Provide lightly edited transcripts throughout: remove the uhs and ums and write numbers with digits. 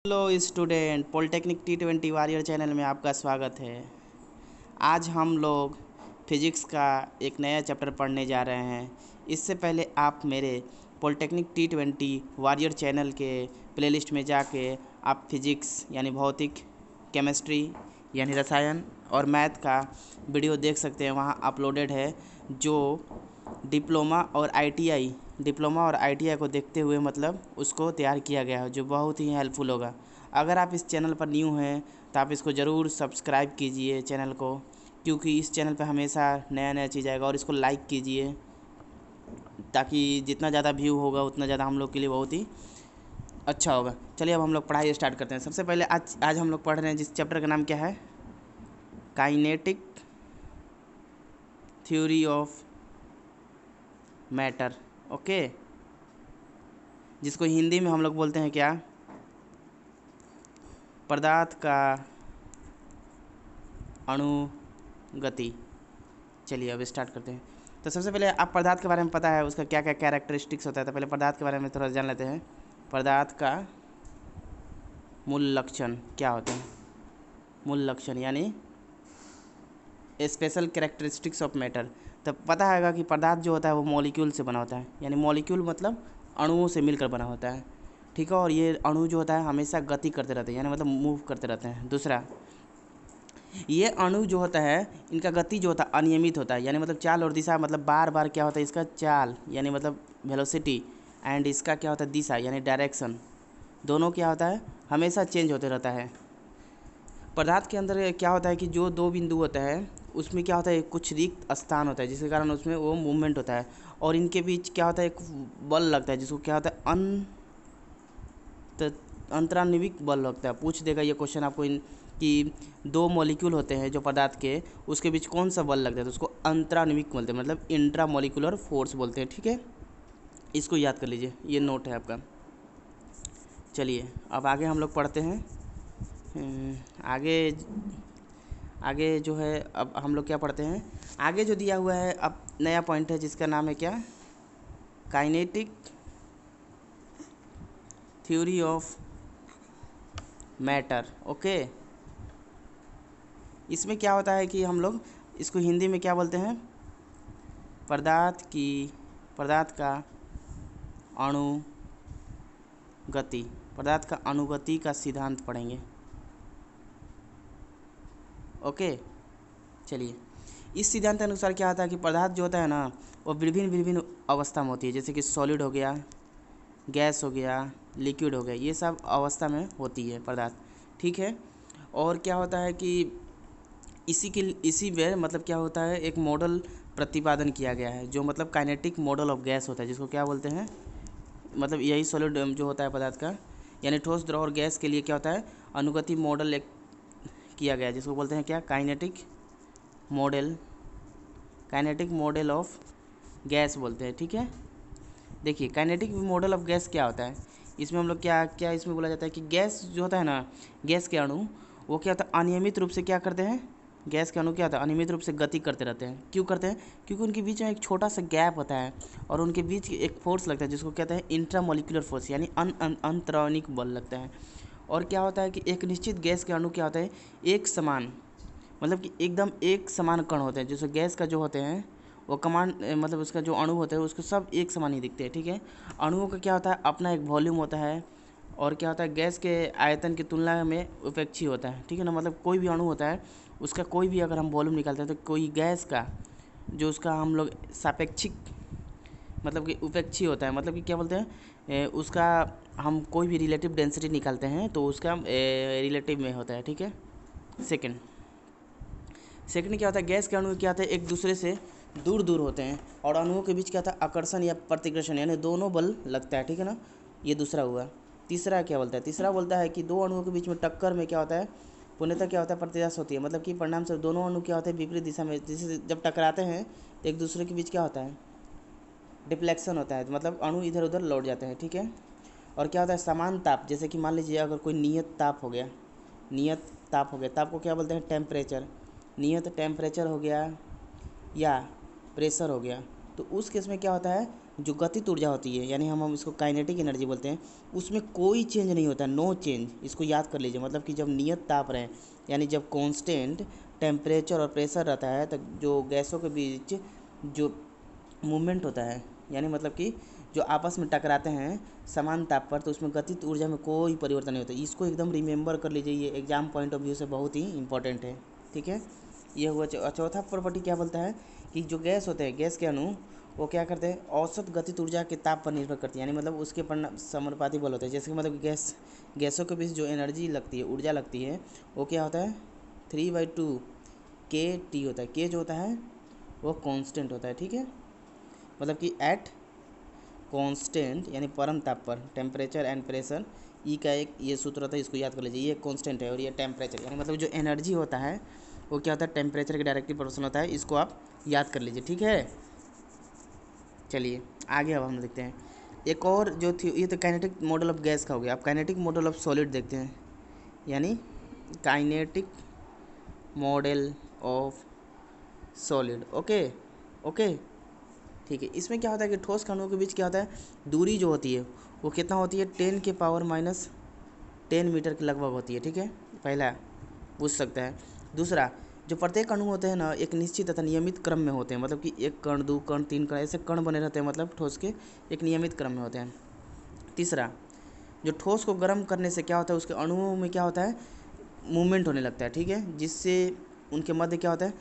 Hello student, polytechnic T20 warrior channel में आपका स्वागत है। आज हम लोग फिजिक्स का एक नया चैप्टर पढ़ने जा रहे हैं। इससे पहले आप मेरे पॉलिटेक्निक T20 वॉरियर चैनल के प्लेलिस्ट में जाके आप फिजिक्स यानी भौतिक, केमिस्ट्री यानी रसायन और मैथ का वीडियो देख सकते हैं। वहाँ अपलोडेड है जो डिप्लोमा और आईटीआई को देखते हुए मतलब उसको तैयार किया गया है, जो बहुत ही हेल्पफुल होगा। अगर आप इस चैनल पर न्यू हैं तो आप इसको ज़रूर सब्सक्राइब कीजिए चैनल को, क्योंकि इस चैनल पर हमेशा नया नया चीज़ आएगा। और इसको लाइक कीजिए ताकि जितना ज़्यादा व्यू होगा उतना ज़्यादा हम लोग के लिए बहुत ही अच्छा होगा। चलिए अब हम लोग पढ़ाई स्टार्ट करते हैं। सबसे पहले आज हम लोग पढ़ रहे हैं जिस चैप्टर का नाम क्या है, kinetic theory of matter. Okay, जिसको हिंदी में हम लोग बोलते हैं क्या, पदार्थ का अणुगति। चलिए अब स्टार्ट करते हैं। तो सबसे पहले आप पदार्थ के बारे में पता है उसका क्या क्या कैरेक्टरिस्टिक्स होता है, तो पहले पदार्थ के बारे में थोड़ा जान लेते हैं। पदार्थ का मूल लक्षण क्या होते हैं? मूल लक्षण यानी स्पेशल कैरेक्टरिस्टिक्स ऑफ मैटर। तो पता हैगा कि पदार्थ जो होता है वो मॉलिक्यूल से बना होता है, यानी मॉलिक्यूल मतलब अणुओं से मिलकर बना होता है, ठीक है। और ये अणु जो होता है हमेशा गति करते रहते हैं, यानी मतलब मूव करते रहते हैं। दूसरा, ये अणु जो होता है इनका गति जो होता है अनियमित होता है, यानी मतलब चाल और दिशा, मतलब बार बार क्या होता है इसका चाल यानी मतलब वेलोसिटी, एंड इसका क्या होता है दिशा यानी डायरेक्शन, दोनों क्या होता है हमेशा चेंज होते रहता है। पदार्थ के अंदर क्या होता है कि जो दो बिंदु होता है उसमें क्या होता है कुछ रिक्त स्थान होता है, जिसके कारण उसमें वो मूवमेंट होता है। और इनके बीच क्या होता है एक बल लगता है, जिसको क्या होता है अंतरान्विक बल लगता है। पूछ देगा ये क्वेश्चन आपको कि दो मॉलिक्यूल होते हैं जो पदार्थ के, उसके बीच कौन सा बल लगता है, तो उसको अंतरान्विक बोलते हैं, मतलब इंट्रा मॉलिक्यूलर फोर्स बोलते हैं, ठीक है। इसको याद कर लीजिए, ये नोट है आपका। चलिए अब आगे हम लोग पढ़ते हैं। आगे आगे जो है अब हम लोग क्या पढ़ते हैं, आगे जो दिया हुआ है अब नया पॉइंट है जिसका नाम है क्या, kinetic theory of matter. Okay, इसमें क्या होता है कि हम लोग इसको हिंदी में क्या बोलते हैं, पदार्थ का अणुगति, पदार्थ का अणुगति का सिद्धांत पढ़ेंगे। ओके, चलिए इस सिद्धांत के अनुसार क्या होता है कि पदार्थ जो होता है ना वो विभिन्न विभिन्न अवस्था में होती है, जैसे कि सॉलिड हो गया, गैस हो गया, लिक्विड हो गया, ये सब अवस्था में होती है पदार्थ, ठीक है। और क्या होता है कि इसी में मतलब क्या होता है एक मॉडल प्रतिपादन किया गया है, जो मतलब काइनेटिक मॉडल ऑफ गैस होता है, जिसको क्या बोलते हैं, मतलब यही सॉलिड जो होता है पदार्थ का, यानी ठोस, द्रव और गैस के लिए क्या होता है अनुगति मॉडल एक किया गया है, जिसको बोलते हैं क्या, काइनेटिक मॉडल ऑफ गैस बोलते हैं, ठीक है। देखिए काइनेटिक मॉडल ऑफ गैस क्या होता है, इसमें हम लोग क्या क्या इसमें बोला जाता है कि गैस जो होता है ना, गैस के अणु वो क्या होता है अनियमित रूप से क्या करते हैं, गैस के अणु क्या होता है अनियमित रूप से गति करते रहते हैं। क्यों करते हैं, क्योंकि उनके बीच में एक छोटा सा गैप होता है और उनके बीच एक फोर्स लगता है जिसको कहते हैं इंट्रामोलिकुलर फोर्स, यानी अंतराणिक बल लगता है। और क्या होता है कि एक निश्चित गैस के अणु क्या होता है एक समान, मतलब कि एकदम एक समान कण होते हैं, जैसे गैस का जो होते हैं वो मतलब उसका जो अणु होता है उसको सब एक समान ही दिखते हैं, ठीक है। अणुओं का क्या होता है अपना एक वॉल्यूम होता है, और क्या होता है गैस के आयतन की तुलना में उपेक्षी होता है, ठीक है ना। मतलब कोई भी अणु होता है उसका कोई भी अगर हम वॉल्यूम निकालते हैं तो कोई गैस का जो उसका हम लोग सापेक्षिक मतलब कि उपेक्षी होता है, मतलब कि क्या बोलते हैं उसका हम कोई भी रिलेटिव डेंसिटी निकालते हैं तो उसका रिलेटिव में होता है, ठीक है। सेकंड क्या होता है, गैस के अणु क्या होता है एक दूसरे से दूर दूर होते हैं, और अणुओं के बीच क्या होता है आकर्षण या प्रतिकर्षण, यानी दोनों बल लगता है, ठीक है ना। ये दूसरा हुआ। तीसरा क्या बोलता है, तीसरा बोलता है कि दो अणुओं के बीच में टक्कर में क्या होता है पूर्णतः क्या होता है प्रतिदास होती है, मतलब कि परिणाम से दोनों अणु क्या होते हैं विपरीत दिशा में, जैसे जब टकराते हैं तो एक दूसरे के बीच क्या होता है डिफ्लेक्शन होता है, मतलब अणु इधर उधर लौट जाते हैं, ठीक है। और क्या होता है समान ताप, जैसे कि मान लीजिए अगर कोई नियत ताप हो गया, ताप को क्या बोलते हैं टेम्परेचर, नियत टेम्परेचर हो गया या प्रेशर हो गया, तो उस केस में क्या होता है जो गतिज ऊर्जा होती है, यानी हम इसको काइनेटिक एनर्जी बोलते हैं, उसमें कोई चेंज नहीं होता, नो चेंज। इसको याद कर लीजिए, मतलब कि जब नियत ताप रहे, यानी जब कांस्टेंट टेम्परेचर और प्रेशर रहता है, तो जो गैसों के बीच जो मूवमेंट होता है, यानी मतलब कि जो आपस में टकराते हैं समान ताप पर, तो उसमें गतिज ऊर्जा में कोई परिवर्तन नहीं होता। इसको एकदम रिमेंबर कर लीजिए, ये एग्जाम पॉइंट ऑफ व्यू से बहुत ही इंपॉर्टेंट है। ठीक है, ये हुआ चौथा प्रॉपर्टी क्या बोलता है कि जो गैस होते हैं, गैस के अणु वो क्या करते हैं, औसत गतिज ऊर्जा के ताप पर निर्भर करती है, यानी मतलब उसके समानुपाती बल होता है। जैसे कि मतलब गैसों के बीच जो एनर्जी लगती है, ऊर्जा लगती है, वो क्या होता है 3/2 kT होता है। के जो होता है वो कांस्टेंट होता है। ठीक है, मतलब कि एट कांस्टेंट यानी परम ताप पर टेम्परेचर एंड प्रेशर, ई का एक ये सूत्र होता है, इसको याद कर लीजिए। ये कांस्टेंट है और ये टेम्परेचर, यानी मतलब जो एनर्जी होता है वो क्या होता है, टेम्परेचर के डायरेक्टली प्रोपोर्शनल होता है। इसको आप याद कर लीजिए। ठीक है, चलिए आगे अब हम देखते हैं एक और जो थी, ये तो काइनेटिक मॉडल ऑफ गैस का हो गया। अब काइनेटिक मॉडल ऑफ सॉलिड देखते हैं, यानी kinetic model of solid. Okay okay, ठीक है। इसमें क्या होता है कि ठोस कणों के बीच क्या होता है, दूरी जो होती है वो कितना होती है, 10⁻⁻10 मीटर के लगभग होती है। ठीक है, पहला पूछ सकता है। दूसरा, जो प्रत्येक अणु होते हैं ना, एक निश्चित तथा नियमित क्रम में होते हैं, मतलब कि 1 कण 2 कण 3 कण ऐसे कण बने रहते हैं, मतलब ठोस के एक नियमित क्रम में होते हैं। तीसरा, जो ठोस को गर्म करने से क्या होता है, उसके अणुओं में क्या होता है, मूवमेंट होने लगता है। ठीक है, जिससे उनके मध्य क्या होता है,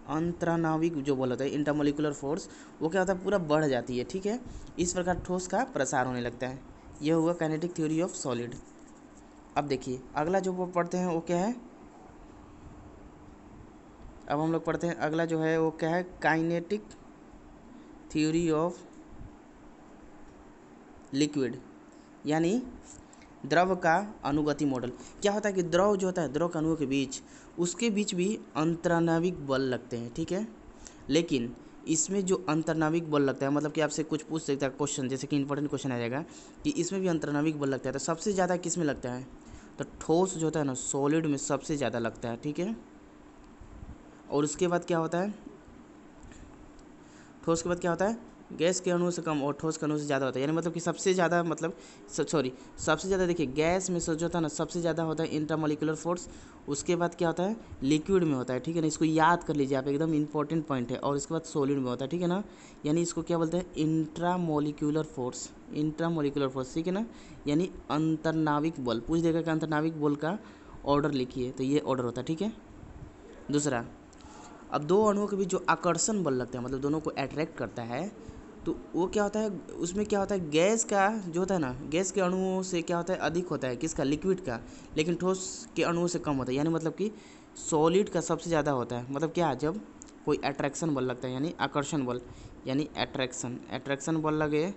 अंतरानाविक जो बल होता है, इंटरमोलिकुलर फोर्स, वो क्या होता है, पूरा बढ़ जाती है। ठीक है, इस प्रकार ठोस का प्रसार होने लगता है। यह हुआ काइनेटिक थ्योरी ऑफ सॉलिड। अब देखिए अगला जो वो पढ़ते हैं वो क्या है, अब हम लोग पढ़ते हैं अगला जो है वो क्या है, काइनेटिक थ्योरी ऑफ लिक्विड, यानी द्रव का अनुगति मॉडल। क्या होता है कि द्रव जो होता है, द्रव के अणुओं के बीच, उसके बीच भी अंतरानाविक बल लगते हैं। ठीक है, लेकिन इसमें जो अंतर्नाविक बल लगता है, मतलब कि आपसे कुछ पूछ सकता है क्वेश्चन, जैसे कि इंपॉर्टेंट क्वेश्चन आ जाएगा कि इसमें भी अंतर्नाविक बल लगता है, तो सबसे ज़्यादा किस में लगता है, तो ठोस जो होता है ना, सॉलिड में सबसे ज़्यादा लगता है। ठीक है, और उसके बाद क्या होता है, ठोस के बाद क्या होता है, गैस के अणु से कम और ठोस के अणु से ज़्यादा होता है, यानी मतलब कि सबसे ज़्यादा, मतलब सबसे ज़्यादा देखिए गैस में जो होता है ना, सबसे ज़्यादा होता है इंट्रामोलिकुलर फोर्स। उसके बाद क्या होता है, लिक्विड में होता है। ठीक है ना, इसको याद कर लीजिए आप, एकदम इंपॉर्टेंट पॉइंट है। और इसके बाद सॉलिड में होता है। ठीक है ना, यानी इसको क्या बोलते हैं, इंट्रामोलिकुलर फोर्स, इंट्रामोलिकुलर फोर्स। ठीक है ना, यानी अंतर्नाविक बल। पूछ देगा कि अंतर्नाविक बल का ऑर्डर लिखिए, तो ये ऑर्डर होता है। ठीक है, दूसरा, अब दो अणुओं के बीच जो आकर्षण बल लगता है, मतलब दोनों को अट्रैक्ट करता है, तो वो क्या होता है, उसमें क्या होता है, गैस का जो होता है ना, गैस के अणुओं से क्या होता है, अधिक होता है, किसका, लिक्विड का, लेकिन ठोस के अणुओं से कम होता है। यानी मतलब कि सॉलिड का सबसे ज़्यादा होता है। मतलब क्या, जब कोई अट्रैक्शन बल लगता है, यानी आकर्षण बल, यानी अट्रैक्शन बल लगे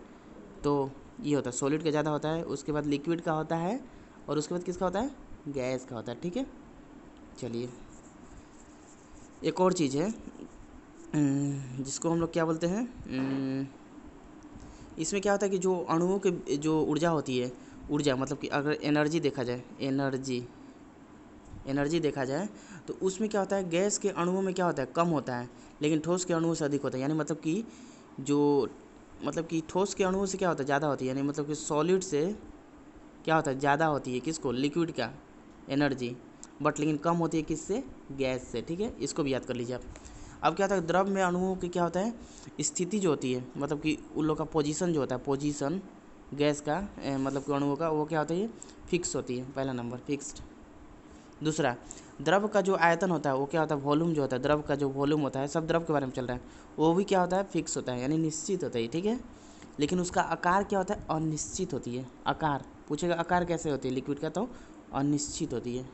तो ये होता है, सॉलिड का ज़्यादा होता है। उसके बाद लिक्विड का होता है, और उसके बाद किसका होता है, गैस का होता है। ठीक है, चलिए एक और चीज़ है जिसको हम लोग क्या बोलते हैं, इसमें क्या होता है कि जो अणुओं के जो ऊर्जा होती है, ऊर्जा मतलब कि अगर एनर्जी देखा जाए, एनर्जी देखा जाए, तो उसमें क्या होता है, गैस के अणुओं में क्या होता है, कम होता है, लेकिन ठोस के अणुओं से अधिक होता है। यानी मतलब कि जो ठोस के अणुओं से क्या होता है, ज़्यादा होती है, यानी मतलब कि सॉलिड से क्या होता है, ज़्यादा होती है किसको, लिक्विड का एनर्जी, बट लेकिन कम होती है किससे, गैस से। ठीक है, इसको भी याद कर लीजिए आप। अब क्या होता है, द्रव में अणुओं की क्या होता है, स्थिति जो होती है, मतलब कि उन लोग का पोजीशन जो होता है, पोजीशन गैस का मतलब कि अणुओं का, वो क्या होता है, ये फिक्स होती है। पहला नंबर फिक्स्ड। दूसरा, द्रव का जो आयतन होता है वो क्या होता है, वॉल्यूम जो होता है, द्रव का जो वॉल्यूम होता है, सब द्रव के बारे में चल रहा है, वो भी क्या होता है, फिक्स होता है, यानी निश्चित होता है। ठीक है, लेकिन उसका आकार क्या होता है, अनिश्चित होती है। आकार पूछेगा, आकार कैसे होती है लिक्विड का, तो अनिश्चित होती है,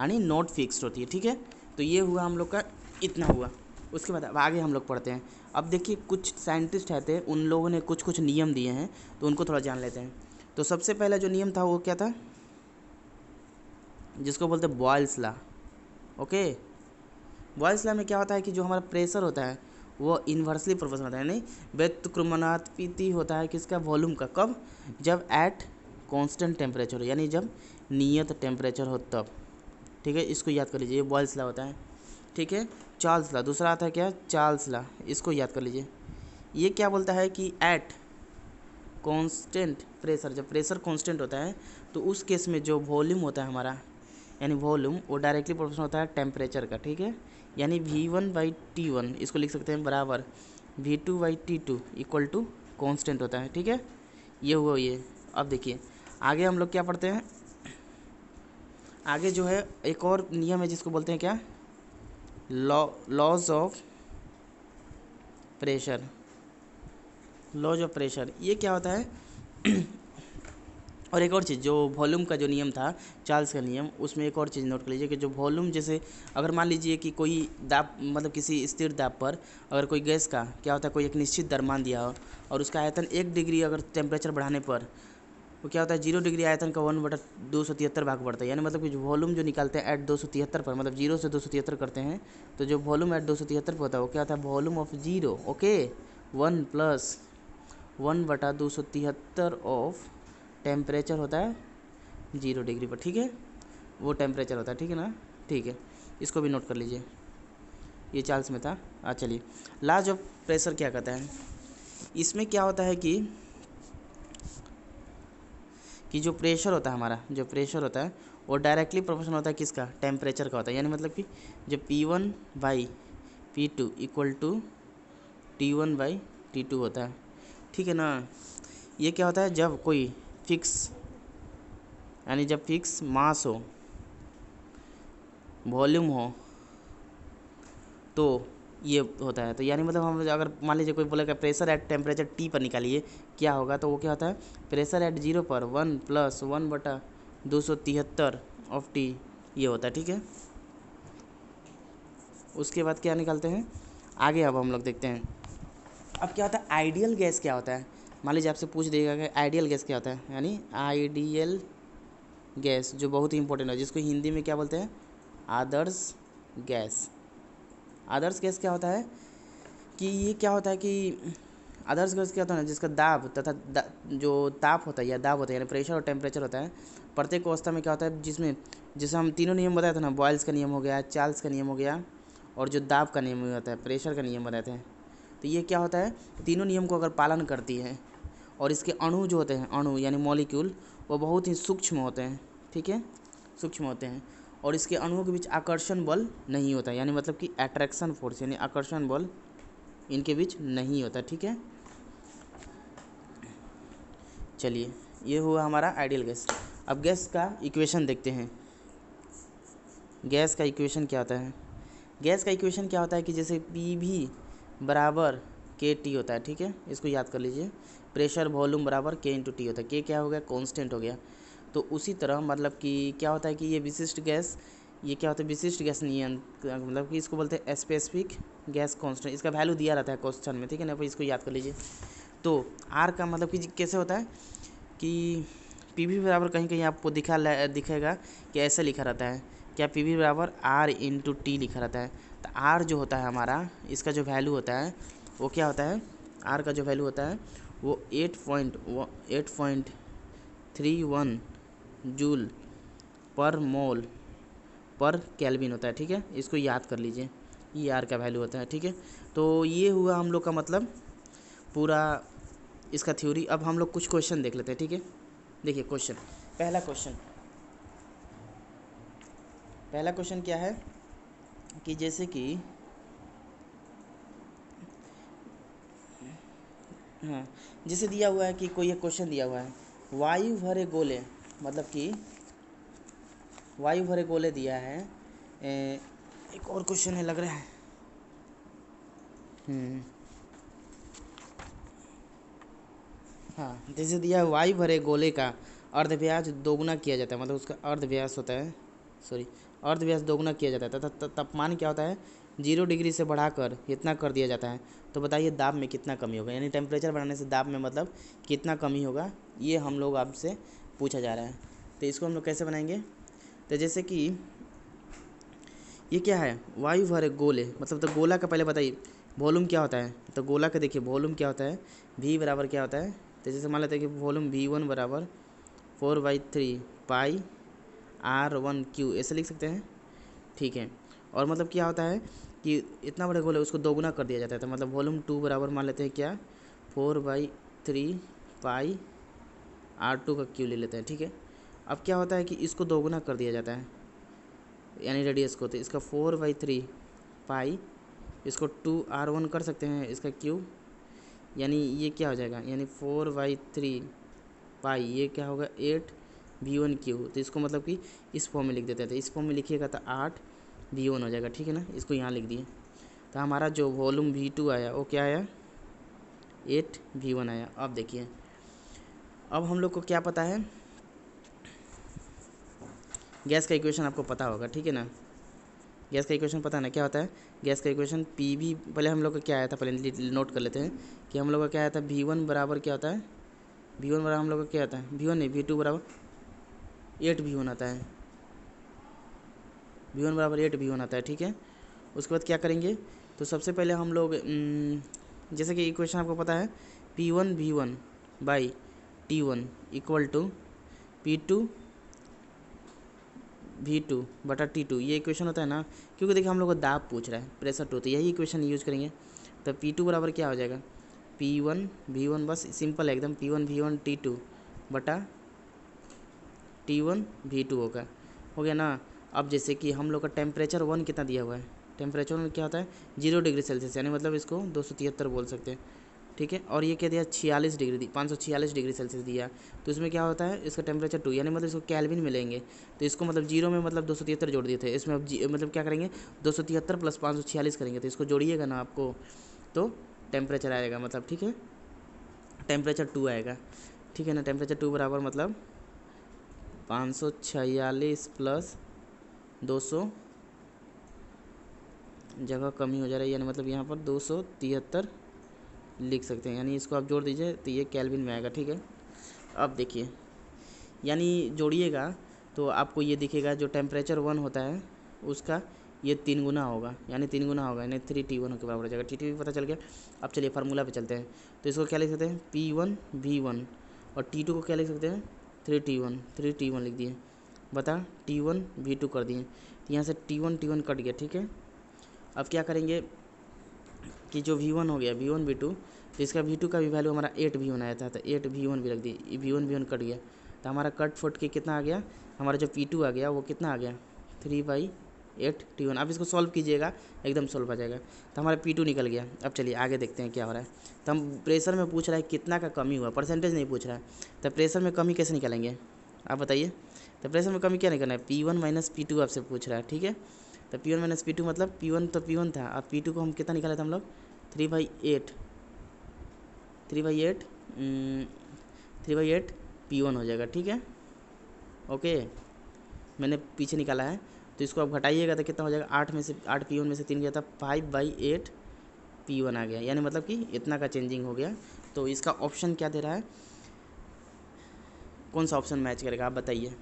यानी नॉट फिक्स्ड होती है। ठीक है, तो ये हुआ हम लोग का, इतना हुआ। उसके बाद अब आगे हम लोग पढ़ते हैं। अब देखिए कुछ साइंटिस्ट रहते हैं, उन लोगों ने कुछ कुछ नियम दिए हैं, तो उनको थोड़ा जान लेते हैं। तो सबसे पहला जो नियम था वो क्या था, जिसको बोलते हैं Boyle's law. Okay, Boyle's law में क्या होता है कि जो हमारा प्रेशर होता है वो इन्वर्सली प्रोपोर्शनल होता है, यानी व्युत्क्रमणानुपाती होता है किसका, वॉल्यूम का। कब, जब एट कांस्टेंट टेम्परेचर हो, यानी जब नियत टेम्परेचर हो तब। ठीक है, इसको याद कर लीजिए, ये बॉयल्स लॉ होता है। ठीक है, चार्ल्स लॉ दूसरा आता है क्या, चार्ल्स लॉ, इसको याद कर लीजिए। ये क्या बोलता है कि एट कांस्टेंट प्रेशर, जब प्रेशर कांस्टेंट होता है तो उस केस में जो वॉल्यूम होता है हमारा, यानी वॉल्यूम वो डायरेक्टली प्रोपोर्शनल होता है टेम्परेचर का, ठीक है। यानी V1/T1 इसको लिख सकते हैं बराबर V2/T2 इक्वल टू कॉन्स्टेंट होता है, ठीक है। ये हुआ ये। अब देखिए आगे हम लोग क्या पढ़ते हैं, आगे जो है एक और नियम है जिसको बोलते हैं क्या, laws of pressure. Laws of pressure ये क्या होता है और एक और चीज़, जो वॉल्यूम का जो नियम था, चार्ल्स का नियम, उसमें एक और चीज़ नोट कर लीजिए कि जो वॉल्यूम, जैसे अगर मान लीजिए कि कोई दाब, मतलब किसी स्थिर दाब पर अगर कोई गैस का क्या होता है, कोई एक निश्चित द्रव्यमान दिया हो और उसका आयतन 1 डिग्री अगर टेम्परेचर बढ़ाने पर वो क्या होता है 0 डिग्री आयतन का 1/273 भाग पड़ता है। यानी मतलब कि जो वॉल्यूम जो निकालते हैं एट 273 पर, मतलब 0 से 273 करते हैं, तो जो वॉल्यूम एट 273 पर होता है वो क्या होता है, volume of 0, okay, 1 + 1/273 of temperature होता है 0 डिग्री पर, ठीक है। वो टेम्परेचर होता है, ठीक है ना, ठीक है। इसको भी नोट कर लीजिए, ये चार्ल्स में था। चलिए लॉज ऑफ प्रेशर क्या कहता है, इसमें क्या होता है कि जो प्रेशर होता है हमारा, जो प्रेशर होता है वो डायरेक्टली प्रोपोर्शनल होता है किसका, टेम्परेचर का होता है। यानी मतलब कि जो P1/P2 इक्वल टू T1/T2 होता है, ठीक है ना। ये क्या होता है, जब कोई फिक्स, यानी जब फिक्स मास हो, वॉल्यूम हो, तो ये होता है। तो यानी मतलब हम अगर मान लीजिए कोई बोलेगा प्रेशर एट टेम्परेचर T पर निकालिए क्या होगा, तो वो क्या होता है, प्रेशर एट 0 पर 1 + 1/273 ऑफ T, ये होता है, ठीक है। उसके बाद क्या निकालते हैं आगे, अब हम लोग देखते हैं अब क्या होता है आइडियल गैस क्या होता है। मान लीजिए आपसे पूछ देगा कि आइडियल गैस क्या होता है, यानी आइडियल गैस जो बहुत ही इंपॉर्टेंट है, जिसको हिंदी में क्या बोलते हैं, आदर्श गैस। आदर्श गैस क्या होता है कि ये क्या होता है कि आदर्श गैस क्या होता है ना, जिसका दाब तथा जो ताप होता है या दाब होता है, यानी प्रेशर और टेम्परेचर होता है प्रत्येक अवस्था में क्या होता है, जिसमें जैसे हम तीनों नियम बताए थे ना, बॉयल्स का नियम हो गया, चार्ल्स का नियम हो गया, और जो दाब का नियम होता है, प्रेशर का नियम बताते हैं। तो ये क्या होता है, तीनों नियम को अगर पालन करती है और इसके अणु जो होते हैं, अणु यानी मॉलिक्यूल, वो बहुत ही सूक्ष्म होते हैं, ठीक है, सूक्ष्म होते हैं, और इसके अणुओं के बीच आकर्षण बल नहीं होता, यानी मतलब कि अट्रैक्शन फोर्स यानी आकर्षण बल इनके बीच नहीं होता, ठीक है। चलिए ये हुआ हमारा आइडियल गैस। अब गैस का इक्वेशन देखते हैं, गैस का इक्वेशन क्या होता है। गैस का इक्वेशन क्या होता है कि जैसे PV बराबर KT होता है, ठीक है, इसको याद कर लीजिए। प्रेशर वॉल्यूम बराबर K × T होता है, K क्या हो गया, कांस्टेंट हो गया। तो उसी तरह मतलब कि क्या होता है कि ये विशिष्ट गैस, ये क्या होता है विशिष्ट गैस नियम, मतलब कि इसको बोलते हैं स्पेसिफिक गैस कांस्टेंट, इसका वैल्यू दिया रहता है क्वेश्चन में, ठीक है ना, फिर इसको याद कर लीजिए। तो R का मतलब कि कैसे होता है कि PV बराबर कहीं कहीं आपको दिखेगा कि ऐसे लिखा रहता है, क्या PV बराबर R × T लिखा रहता है। तो R जो होता है हमारा, इसका जो वैल्यू होता है वो क्या होता है, R का जो वैल्यू होता है वो 8.31 जूल पर मोल पर केल्विन होता है, ठीक है। इसको याद कर लीजिए, ये R का वैल्यू होता है, ठीक है। तो ये हुआ हम लोग का मतलब पूरा इसका थ्योरी। अब हम लोग कुछ क्वेश्चन देख लेते हैं, ठीक है। देखिए क्वेश्चन, पहला क्वेश्चन क्या है कि जैसे कि हाँ, जैसे दिया हुआ है कि कोई एक क्वेश्चन दिया हुआ है, वायु भरे गोले, मतलब कि वायु भरे गोले दिया है। एक और क्वेश्चन है लग रहा है, हाँ, जैसे दिया है वायु भरे गोले का अर्धव्यास दोगुना किया जाता है, मतलब उसका अर्धव्यास होता है, सॉरी, अर्धव्यास दोगुना किया जाता है तथा तापमान क्या होता है 0 डिग्री से बढ़ाकर इतना कर दिया जाता है। तो बताइए दाब में कितना कमी होगा, यानी टेम्परेचर बढ़ाने से दाब में मतलब कितना कमी होगा, ये हम लोग आपसे पूछा जा रहा है। तो इसको हम लोग कैसे बनाएंगे, तो जैसे कि ये क्या है वायु भरे गोले, मतलब तो गोला का पहले बताइए वॉल्यूम क्या होता है। तो गोला का देखिए वॉल्यूम क्या होता है, V बराबर क्या होता है, तो जैसे मान लेते हैं कि वॉल्यूम V1 बराबर 4/3 πr1Q ऐसे लिख सकते हैं, ठीक है। और मतलब क्या होता है कि इतना बड़ा गोल है उसको दोगुना कर दिया जाता है। तो मतलब वॉल्यूम 2 बराबर मान लेते हैं क्या, 4/3 पाई R2 का क्यू ले लेते हैं, ठीक है। अब क्या होता है कि इसको दोगुना कर दिया जाता है यानी रेडियस को, तो इसका 4/3 पाई, इसको 2R1 कर सकते हैं इसका क्यू, यानी ये क्या हो जाएगा, यानी 4/3 पाई, ये क्या होगा 8V1 क्यू। तो इसको मतलब कि इस फॉर्म में लिख देते हैं, तो इस फॉर्म में लिखिएगा तो 8V1 हो जाएगा, ठीक है ना। इसको यहाँ लिख दिए, तो हमारा जो वॉल्यूम V2 आया वो क्या आया, 8V1 आया। अब देखिए, अब हम लोग को क्या पता है, गैस का इक्वेशन आपको पता होगा, ठीक है ना। गैस का इक्वेशन पता है ना, क्या होता है गैस का इक्वेशन, पी वी, पहले हम लोग का क्या आया था, पहले नोट कर लेते हैं कि हम लोग का क्या आया था, V1 बराबर क्या होता है, V1 बराबर हम लोग का क्या आता है, V1 नहीं V2 बराबर 8V1 आता है, V1 बराबर 8V1 आता है, ठीक है। उसके बाद क्या करेंगे, तो सबसे पहले हम लोग जैसे कि इक्वेशन आपको पता है, P1V1 by T1 equal to P2 V2 बटा T2, ये इक्वेशन होता है ना, क्योंकि देखिए हम लोग को दाब पूछ रहा है, प्रेशर 2, तो यही इक्वेशन यूज़ करेंगे। तो P2 बराबर क्या हो जाएगा, P1V1, बस सिंपल है एकदम, P1V1 T2 बटा T1 V2 होगा, हो गया ना। अब जैसे कि हम लोग का टेम्परेचर 1 कितना दिया हुआ है, टेम्परेचर 1 क्या होता है 0 डिग्री सेल्सियस, यानी मतलब इसको 273 बोल सकते हैं, ठीक है। और ये क्या दिया 46 डिग्री, 546 डिग्री सेल्सियस दिया, तो इसमें क्या होता है इसका टेम्परेचर 2, यानी मतलब इसको कैल्विन में लेंगे, तो इसको मतलब जीरो में मतलब 273 जोड़ दिए थे, इसमें अब मतलब क्या करेंगे 273 प्लस 546 करेंगे, तो इसको जोड़िएगा ना आपको, तो टेम्परेचर आएगा मतलब, ठीक है, टेम्परेचर 2 आएगा, ठीक है ना। टेम्परेचर 2 बराबर मतलब 546 प्लस 200, जगह कमी हो जा रही है, यानी मतलब यहाँ पर 273 लिख सकते हैं, यानी इसको आप जोड़ दीजिए तो ये केल्विन में आएगा, ठीक है। अब देखिए, यानी जोड़िएगा तो आपको ये दिखेगा, जो टेम्परेचर 1 होता है उसका ये 3 गुना होगा, यानी 3 गुना होगा, यानी 3T1 के बराबर हो जाएगा। T2 भी पता चल गया। अब चलिए फार्मूला पे चलते हैं, तो इसको क्या लिख सकते हैं, P1V1, और T2 को क्या लिख सकते हैं 3T1 लिख दिए, बता T1V2 कर दिए, तो यहाँ से T1 कट गया, ठीक है। अब क्या करेंगे कि जो V1 हो गया V1 V2, तो इसका V2 का भी वैल्यू हमारा 8V1 आया था, तो 8V1 भी रख दिए, V1 कट गया, तो हमारा कट फुट के कितना आ गया, हमारा जो P2 आ गया वो कितना आ गया 3/8T1। अब इसको सॉल्व कीजिएगा, एकदम सॉल्व आ जाएगा, तो हमारा P2 निकल गया। अब चलिए आगे देखते हैं क्या हो रहा है। तो हम प्रेशर में पूछ रहा है कितना का कमी हुआ, परसेंटेज नहीं पूछ रहा है, तो प्रेशर में कमी कैसे निकालेंगे आप बताइए। तो प्रेशर में कमी क्या निकालना है, P1 माइनस P2 आपसे पूछ रहा है, ठीक है। तो P1 माइनस P2 मतलब P1 तो P1 था, अब P2 को हम कितना निकाले थे हम लोग 3/8 3/8 P1 हो जाएगा, ठीक है। ओके, मैंने पीछे निकाला है, तो इसको आप घटाइएगा तो कितना हो जाएगा, 8 P1 में से 3 गया था, 5/8 P1 आ गया, यानी मतलब कि इतना का चेंजिंग हो गया। तो इसका ऑप्शन क्या दे रहा है, कौन सा ऑप्शन मैच करेगा आप बताइए।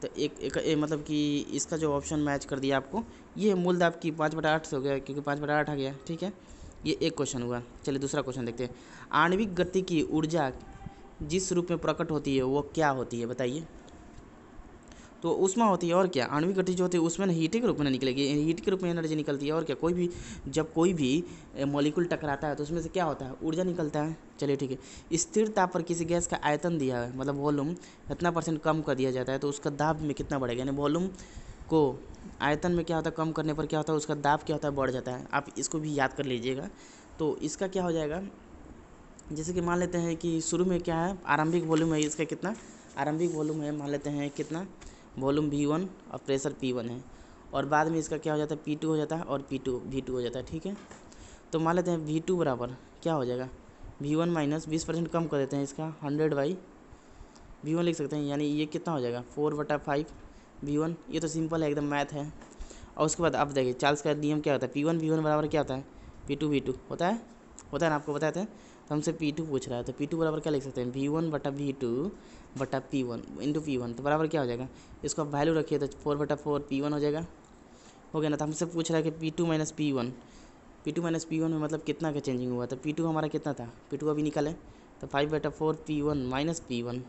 तो एक मतलब कि इसका जो ऑप्शन मैच कर दिया आपको, ये मूल आपकी 5/8 से हो गया, क्योंकि 5/8 आ गया, ठीक है। ये एक क्वेश्चन हुआ। चलिए दूसरा क्वेश्चन देखते हैं। आणविक गति की ऊर्जा जिस रूप में प्रकट होती है वो क्या होती है बताइए। तो ऊष्मा होती है, और क्या, आणविक गति जो होती है उसमें हीट के रूप में निकलेगी, हीट के रूप में एनर्जी निकलती है, और क्या, कोई भी जब कोई भी मॉलिक्यूल टकराता है तो उसमें से क्या होता है, ऊर्जा निकलता है। चलिए ठीक है। स्थिरता पर किसी गैस का आयतन दिया है, मतलब वॉल्यूम इतना % कम कर दिया जाता है तो उसका दाब में कितना बढ़ेगा, यानी वॉल्यूम को आयतन में क्या होता है कम करने पर क्या होता है, उसका दाब क्या होता है बढ़ जाता है। आप इसको भी याद कर लीजिएगा। तो इसका क्या हो जाएगा, जैसे कि मान लेते हैं कि शुरू में क्या है, आरंभिक वॉल्यूम है इसका कितना, आरंभिक वॉल्यूम है मान लेते हैं कितना, वॉल्यूम V1 और प्रेशर P1 है, और बाद में इसका क्या हो जाता है P2 हो जाता है, और V2 हो जाता है, ठीक है। तो मान लेते हैं V2 बराबर क्या हो जाएगा, V1 माइनस 20% कम कर देते हैं इसका 100/V1 लिख सकते हैं, यानी ये कितना हो जाएगा 4/5 V1। ये तो सिंपल है एकदम, मैथ है। और उसके बाद आप देखिए चार्ल्स का नियम क्या होता है, P1 V1 बराबर क्या होता है, P2 होता है ना, आपको बताते हैं। तो हमसे P2 पूछ रहा है, तो P2 बराबर क्या लिख सकते हैं, V1/V2 P1 इंटू P1, तो बराबर क्या हो जाएगा, इसको आप वैल्यू रखिए तो 4/4 P1 हो जाएगा, हो गया ना। तो हमसे पूछ रहा है कि P2 माइनस P1 में मतलब कितना का चेंजिंग हुआ, तो P2 हमारा कितना था, P2 अभी निकाले, तो 5/4 P1 minus P1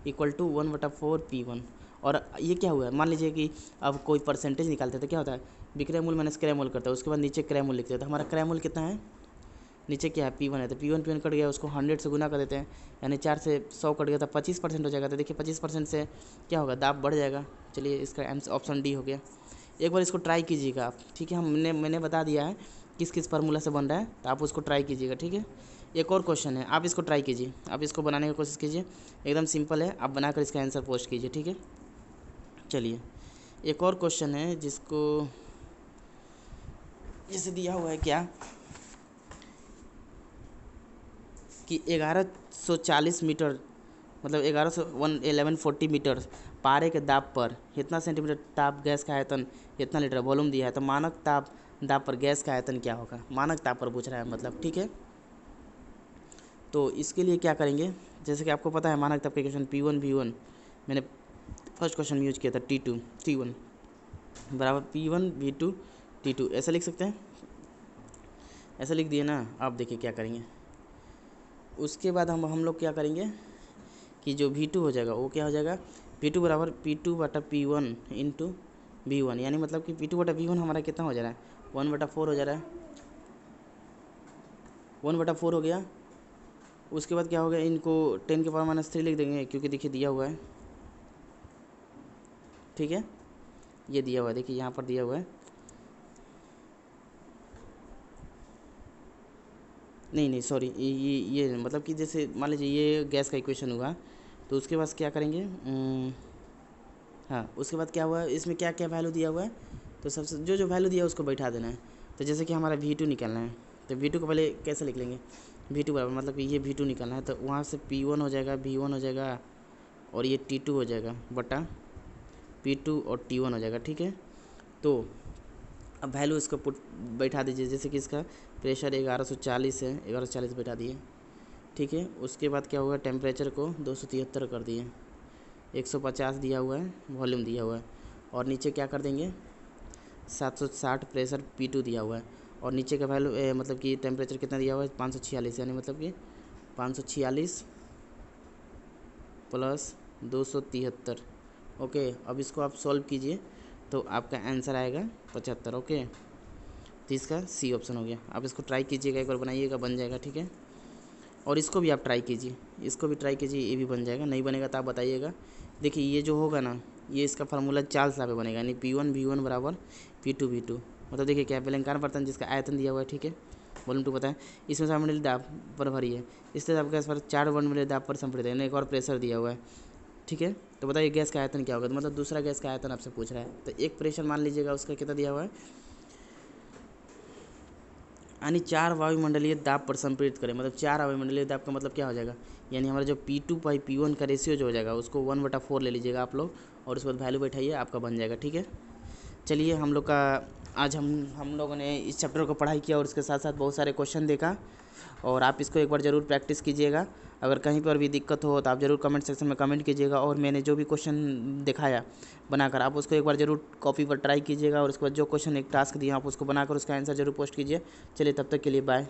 equal to 1/4 P1, और ये क्या हुआ है, मान लीजिए कि अब कोई परसेंटेज निकालते हैं तो क्या होता है, विक्रय मूल्य माइनस क्रय मूल्य करता है, उसके बाद नीचे क्रय मूल्य लिखते हैं। तो हमारा क्रय मूल्य कितना है, नीचे क्या है P1 है, तो P1 कट गया, उसको 100 से गुना कर देते हैं, यानी 4 से 100 कट गया तो 25% हो जाएगा। तो देखिए 25% से क्या होगा, दाब बढ़ जाएगा। चलिए इसका आंसर ऑप्शन डी हो गया। एक बार इसको ट्राई कीजिएगा आप, ठीक है। मैंने बता दिया है किस किस फार्मूला से बन रहा है, तो आप उसको ट्राई कीजिएगा, ठीक है। एक और क्वेश्चन है, आप इसको ट्राई कीजिए, आप इसको बनाने की कोशिश कीजिए, एकदम सिंपल है, आप बनाकर इसका आंसर पोस्ट कीजिए, ठीक है। चलिए एक और क्वेश्चन है जिसको जैसे दिया हुआ है क्या कि 1140 मीटर मतलब 1140 मीटर पारे के दाब पर कितना सेंटीमीटर ताप गैस का आयतन कितना लीटर वॉल्यूम दिया है, तो मानक दाब पर गैस का आयतन क्या होगा, मानक ताप पर पूछ रहा है मतलब, ठीक है। तो इसके लिए क्या करेंगे, जैसे कि आपको पता है मानक ताप का इक्वेशन P1 V1, मैंने फर्स्ट क्वेश्चन में यूज किया था T2 T1 बराबर P1 V2 T2, ऐसा लिख सकते हैं, ऐसा लिख दिए ना। आप देखिए क्या करेंगे, उसके बाद हम लोग क्या करेंगे कि जो V2 हो जाएगा वो क्या हो जाएगा, P2 बराबर P2 बटा P1 इंटू V1, यानी मतलब कि P2 बटा V1 हमारा कितना हो जा रहा है, 1/4 हो जा रहा है, 1/4 हो गया। उसके बाद क्या हो गया, इनको 10⁻³ लिख देंगे क्योंकि देखिए दिया हुआ है, ठीक है, ये दिया हुआ है, देखिए यहाँ पर दिया हुआ है, नहीं सॉरी, ये मतलब कि जैसे मान लीजिए ये गैस का इक्वेशन हुआ, तो उसके बाद क्या करेंगे, हाँ उसके बाद क्या हुआ है, इसमें क्या क्या वैल्यू दिया हुआ है, तो सबसे जो वैल्यू दिया है उसको बैठा देना है। तो जैसे कि हमारा V2 निकालना है, तो V2 को पहले कैसे लिख लेंगे, V2 बराबर मतलब कि ये V2 निकालना है, तो वहाँ से P1 हो जाएगा, V1 हो जाएगा, और ये T2 हो जाएगा बटा P2 और T1 हो जाएगा, ठीक है। तो अब वैल्यू इसको पुट बैठा दीजिए, जैसे कि इसका प्रेशर 1140 है, 1140 बैठा दिए, ठीक है। उसके बाद क्या हुआ, टेम्परेचर को 273 कर दिए, 150 दिया हुआ है, वॉल्यूम दिया हुआ है, और नीचे क्या कर देंगे 760 प्रेशर P2 दिया हुआ है, और नीचे का वैल्यू मतलब कि टेम्परेचर कितना दिया हुआ है 546, यानी मतलब कि 546 प्लस 273। ओके, अब इसको आप सॉल्व कीजिए तो आपका आंसर आएगा 75। ओके, तो इसका सी ऑप्शन हो गया। आप इसको ट्राई कीजिएगा, एक बार बनाइएगा, बन जाएगा, ठीक है। और इसको भी आप ट्राई कीजिए, इसको भी ट्राई कीजिए, ये भी बन जाएगा, नहीं बनेगा तो आप बताइएगा। देखिए ये जो होगा ना, ये इसका फार्मूला चार्ल्स लॉ पे बनेगा, यानी P1 V1 बराबर P2 V2, मतलब देखिए क्या बेलनाकार बर्तन जिसका आयतन दिया हुआ है, ठीक है, वॉल्यूम 2 पता है, इसमें 7 मिली दाब पर भरी है, इसलिए आपके गैस पर 4 मिली दाब पर संपीड़ित है, एक और प्रेशर दिया हुआ है, ठीक है। तो बताइए गैस का आयतन क्या होगा, तो मतलब दूसरा गैस का आयतन आपसे पूछ रहा है, तो एक प्रेशर मान लीजिएगा उसका कितना दिया हुआ है, यानी 4 वायुमंडलीय दाब पर संपीड़ित करें, मतलब 4 वायुमंडलीय दाब का मतलब क्या हो जाएगा, यानी हमारा जो P2/P1 का रेशियो जो हो जाएगा उसको 1/4 ले लीजिएगा आप लोग, और उसके बाद वैल्यू बैठाइए, आपका बन जाएगा, ठीक है। चलिए हम लोग का आज हम लोगों ने इस चैप्टर को पढ़ाई किया और इसके साथ साथ बहुत सारे क्वेश्चन देखा, और आप इसको एक बार ज़रूर प्रैक्टिस कीजिएगा। अगर कहीं पर भी दिक्कत हो तो आप ज़रूर कमेंट सेक्शन में कमेंट कीजिएगा, और मैंने जो भी क्वेश्चन दिखाया बनाकर आप उसको एक बार ज़रूर कॉपी पर ट्राई कीजिएगा, और उसके बाद जो क्वेश्चन एक टास्क दिया आप उसको बनाकर उसका आंसर ज़रूर पोस्ट कीजिए। चलिए तब तक के लिए बाय।